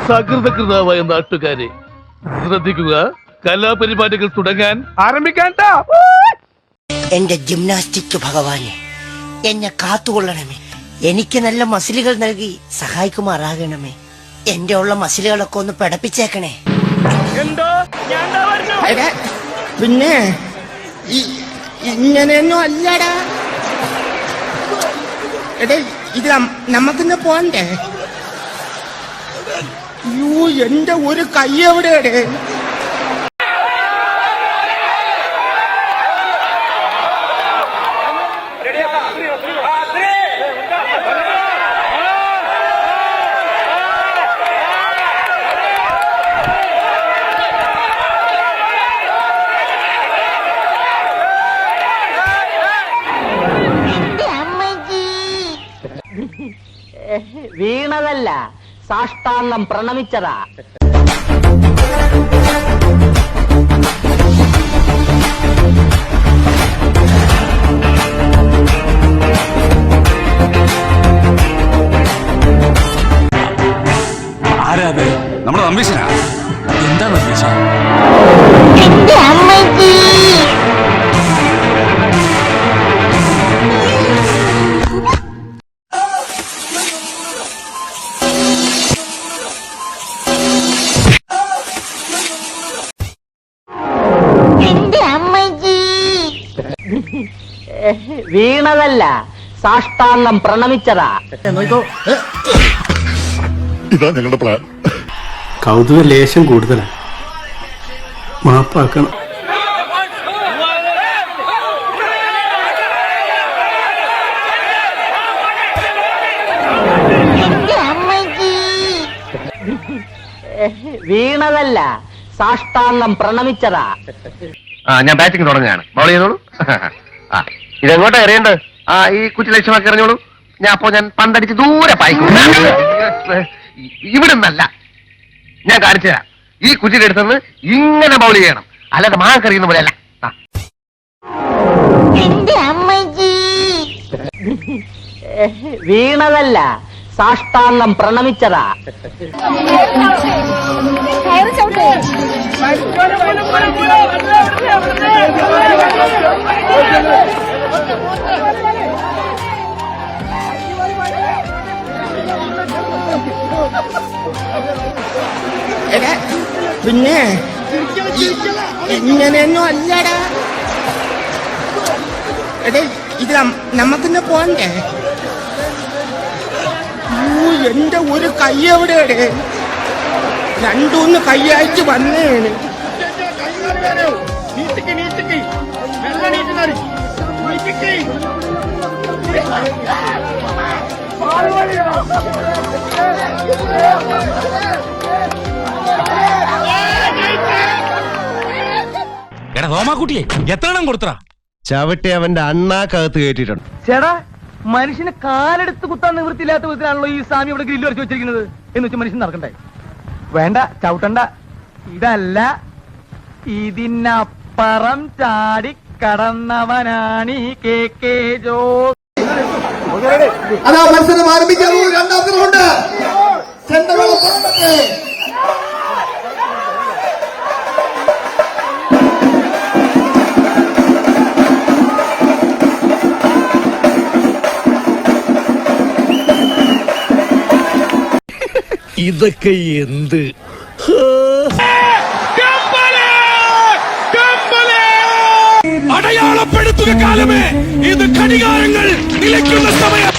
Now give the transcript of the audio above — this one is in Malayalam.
സകൃതകൃതാവായ നാട്ടുകാരെ ശ്രദ്ധിക്കുക, കലാപരിപാടികൾ തുടങ്ങാൻ ആരംഭിക്കാൻ. എന്റെ ജിംനാസ്റ്റിക് ഭഗവാനെ, എന്നെ കാത്തുകൊള്ളണമേ. എനിക്ക് നല്ല മസിലുകൾ നൽകി സഹായിക്കുമാറാകണമേ. എന്റെ ഉള്ള മസിലുകളൊക്കെ ഒന്ന് പിടപ്പിച്ചേക്കണേ. പിന്നെ ഇങ്ങനെയൊന്നും അല്ലടാ. എടേ, ഇത് നമുക്കിന്ന് പോണ്ടേ? യൂ, എന്റെ ഒരു കൈ എവിടെയാടേ? വീണതല്ല, സാഷ്ടാംഗം പ്രണമിച്ചതാ. ആരാത്? നമ്മുടെ അംബീഷനാ. എന്താണ് അംബീഷൻ? വീണതല്ല, സാഷ്ടാംഗം പ്രണമിച്ചതാ. ഇതാ ഞങ്ങളുടെ പ്ലാൻ. കൗതുക ലേശം കൂടുതലാണ്, മാപ്പാക്കണം. വീണതല്ല, സാഷ്ടാംഗം പ്രണമിച്ചതാ. ഞാൻ ബാറ്റിംഗ് തുടങ്ങുകയാണ്. ബൗൾ ചെയ്തോളൂ. ഇതെങ്ങോട്ടാ എറിയേണ്ടത്? ഈ കുറ്റി ലക്ഷ്യമാക്കി എറിഞ്ഞോളൂ. ഞാൻ പന്തടിച്ച് ദൂരെ പായിക്കും. ഇവിടെ നിന്നല്ല, ഞാൻ കാണിച്ചു തരാം. ഈ കുറ്റിയുടെ അടുത്തുനിന്ന് ഇങ്ങനെ ബൗൾ ചെയ്യണം, അല്ലാതെ മാങ്ങറിയുന്ന പോലെ അല്ല. വീണതല്ല, സാഷ്ടാംഗം പ്രണമിച്ചതാ. പിന്നെ ഇങ്ങനെയൊന്നും അല്ലടാ. എടേ, ഇത് നമുക്കിന്ന് പോണ്ടേ? എന്റെ ഒരു കൈ എവിടെയാടേ? രണ്ടൂന്ന് കൈയായിട്ട് വന്നേന്. എടാ റോമാക്കുട്ടിയെ, എത്ര എണ്ണം കൊടുത്തറ? ചവിട്ടി അവന്റെ അണ്ണാക്കകത്ത് കയറ്റിട്ടുണ്ട്. ചേടാ, മനുഷ്യന് കാലെടുത്ത് കുത്താൻ നിവൃത്തിയില്ലാത്ത വിധത്തിലാണല്ലോ ഈ സ്വാമി ഇവിടെ ഗ്രില്ല് വരച്ച് വെച്ചിരിക്കുന്നത്. എന്ന് വെച്ചാൽ മനുഷ്യൻ നടക്കണ്ടേ? വേണ്ട, ചവിട്ടണ്ട. ഇതല്ല, ഇതിനപ്പുറം ചാടി കടന്നവനാണ് കെ ജോ. അതാ മത്സരം ആരംഭിക്കുന്നു. രണ്ടാമത്തെ റൗണ്ട്. ഇതൊക്കെ എന്ത്? അടയാളപ്പെടുത്തുക കാലമേ, ഇത് ഘടികാരങ്ങൾ നിലയ്ക്കുന്ന സമയം.